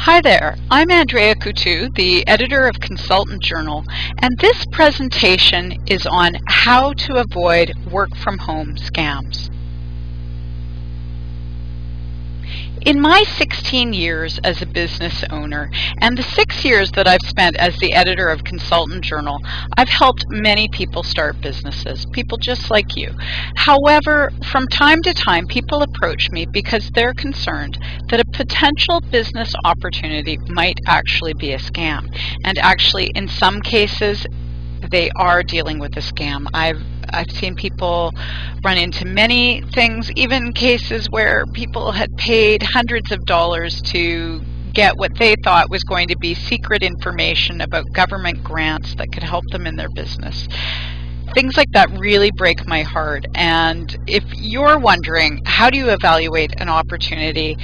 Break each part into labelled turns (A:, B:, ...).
A: Hi there, I'm Andrea Coutu, the editor of Consultant Journal, and this presentation is on how to avoid work-from-home scams. In my 16 years as a business owner and the 6 years that I've spent as the editor of Consultant Journal, I've helped many people start businesses, people just like you. However, from time to time, people approach me because they're concerned that a potential business opportunity might actually be a scam. And actually, in some cases, they are dealing with a scam. I've seen people run into many things, even cases where people had paid hundreds of dollars to get what they thought was going to be secret information about government grants that could help them in their business. Things like that really break my heart, and if you're wondering how do you evaluate an opportunity,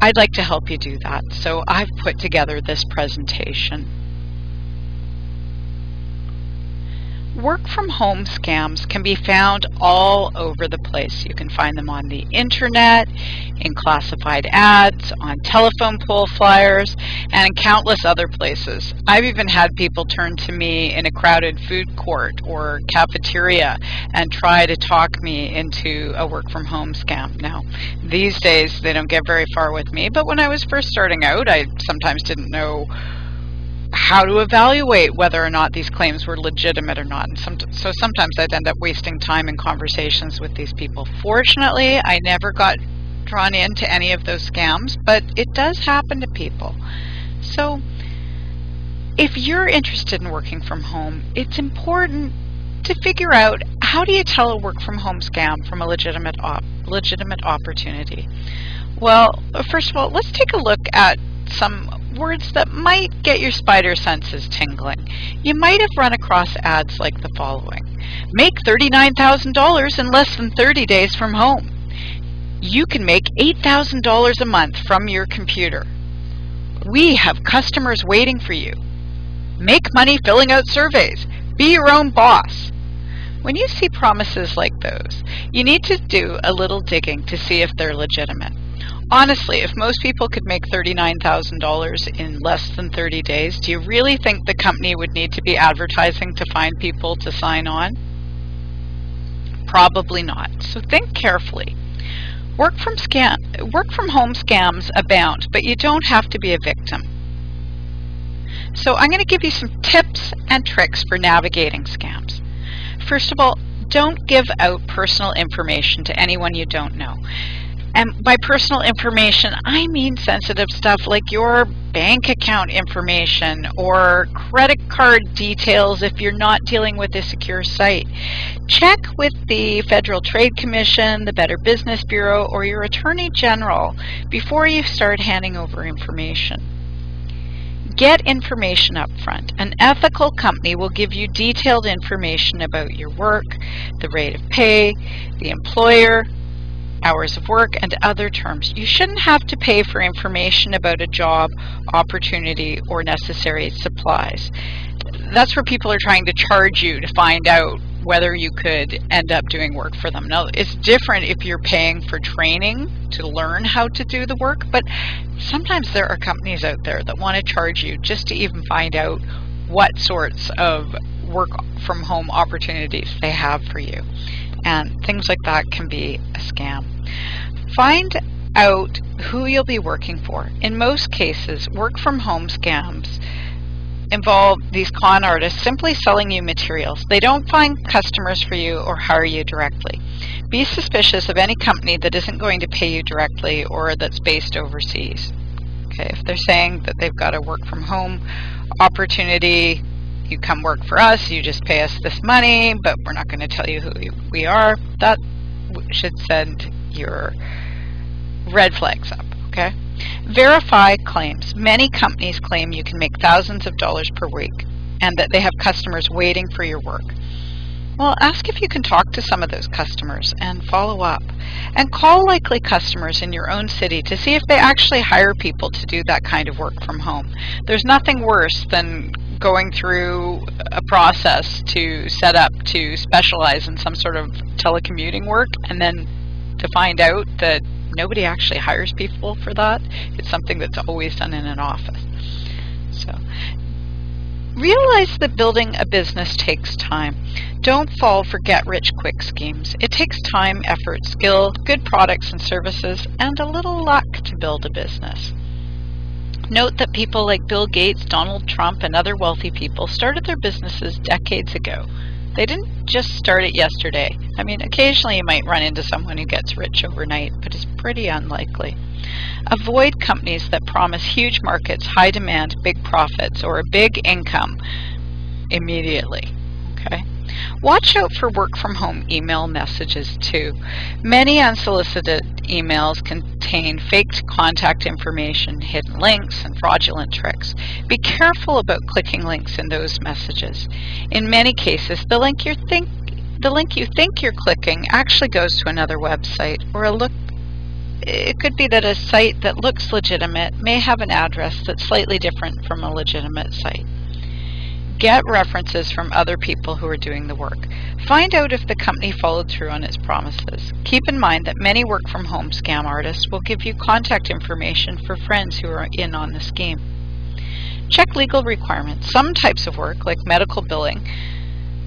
A: I'd like to help you do that. So I've put together this presentation. Work-from-home scams can be found all over the place. You can find them on the internet, in classified ads, on telephone pole flyers, and in countless other places. I've even had people turn to me in a crowded food court or cafeteria and try to talk me into a work-from-home scam. Now, these days they don't get very far with me, but when I was first starting out, I sometimes didn't know how to evaluate whether or not these claims were legitimate or not. And so sometimes I'd end up wasting time in conversations with these people. Fortunately, I never got drawn into any of those scams, but it does happen to people. So if you're interested in working from home, it's important to figure out, how do you tell a work from home scam from a legitimate opportunity? Well, first of all, let's take a look at some words that might get your spider senses tingling. You might have run across ads like the following. Make $39,000 in less than 30 days from home. You can make $8,000 a month from your computer. We have customers waiting for you. Make money filling out surveys. Be your own boss. When you see promises like those, you need to do a little digging to see if they're legitimate. Honestly, if most people could make $39,000 in less than 30 days, do you really think the company would need to be advertising to find people to sign on? Probably not. So think carefully. Work from home scams abound, but you don't have to be a victim. So I'm going to give you some tips and tricks for navigating scams. First of all, don't give out personal information to anyone you don't know. And by personal information, I mean sensitive stuff like your bank account information or credit card details if you're not dealing with a secure site. Check with the Federal Trade Commission, the Better Business Bureau, or your Attorney General before you start handing over information. Get information up front. An ethical company will give you detailed information about your work, the rate of pay, the employer, hours of work, and other terms. You shouldn't have to pay for information about a job, opportunity, or necessary supplies. That's where people are trying to charge you to find out whether you could end up doing work for them. Now, it's different if you're paying for training to learn how to do the work, but sometimes there are companies out there that want to charge you just to even find out what sorts of work from home opportunities they have for you. And things like that can be a scam. Find out who you'll be working for. In most cases, work from home scams involve these con artists simply selling you materials. They don't find customers for you or hire you directly. Be suspicious of any company that isn't going to pay you directly or that's based overseas. Okay, if they're saying that they've got a work from home opportunity, you come work for us, you just pay us this money, but we're not going to tell you who we are, that should send your red flags up, okay? Verify claims. Many companies claim you can make thousands of dollars per week and that they have customers waiting for your work. Well, ask if you can talk to some of those customers and follow up. And call likely customers in your own city to see if they actually hire people to do that kind of work from home. There's nothing worse than going through a process to set up to specialize in some sort of telecommuting work and then to find out that Nobody actually hires people for that. It's something that's always done in an office. So realize that building a business takes time. Don't fall for get-rich-quick schemes. It takes time, effort, skill, good products and services, and a little luck to build a business. Note that people like Bill Gates, Donald Trump, and other wealthy people started their businesses decades ago. They didn't just start it yesterday. I mean, occasionally you might run into someone who gets rich overnight, but it's pretty unlikely. Avoid companies that promise huge markets, high demand, big profits, or a big income immediately. Okay? Watch out for work from home email messages too. Many unsolicited emails contain faked contact information, hidden links, and fraudulent tricks. Be careful about clicking links in those messages. In many cases, the link you think you're clicking actually goes to another website, or it could be that a site that looks legitimate may have an address that's slightly different from a legitimate site. Get references from other people who are doing the work. Find out if the company followed through on its promises. Keep in mind that many work-from-home scam artists will give you contact information for friends who are in on the scheme. Check legal requirements. Some types of work, like medical billing,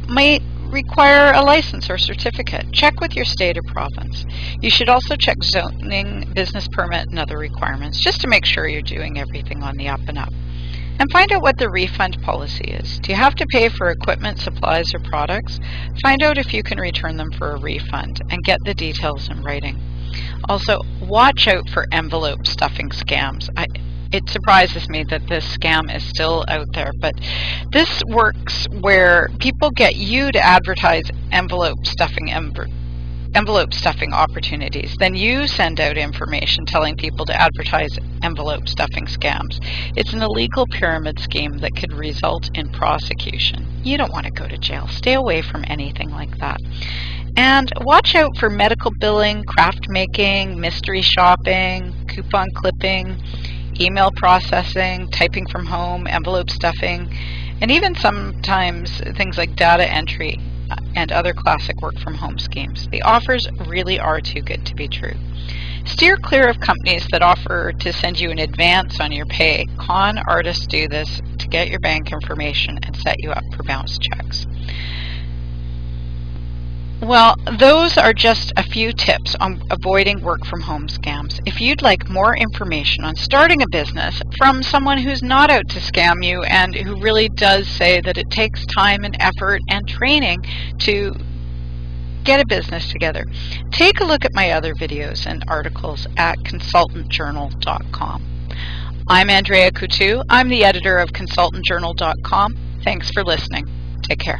A: might require a license or certificate. Check with your state or province. You should also check zoning, business permit, and other requirements just to make sure you're doing everything on the up and up. And find out what the refund policy is. Do you have to pay for equipment, supplies, or products? Find out if you can return them for a refund and get the details in writing. Also, watch out for envelope stuffing scams. It surprises me that this scam is still out there, but this works where people get you to advertise envelope stuffing opportunities. Then you send out information telling people to advertise envelope stuffing scams. It's an illegal pyramid scheme that could result in prosecution. You don't want to go to jail. Stay away from anything like that. And watch out for medical billing, craft making, mystery shopping, coupon clipping, email processing, typing from home, envelope stuffing, and even sometimes things like data entry and other classic work-from-home schemes. The offers really are too good to be true. Steer clear of companies that offer to send you an advance on your pay. Con artists do this to get your bank information and set you up for bounce checks. Well, those are just a few tips on avoiding work-from-home scams. If you'd like more information on starting a business from someone who's not out to scam you and who really does say that it takes time and effort and training to get a business together, take a look at my other videos and articles at consultantjournal.com. I'm Andrea Coutu. I'm the editor of consultantjournal.com. Thanks for listening. Take care.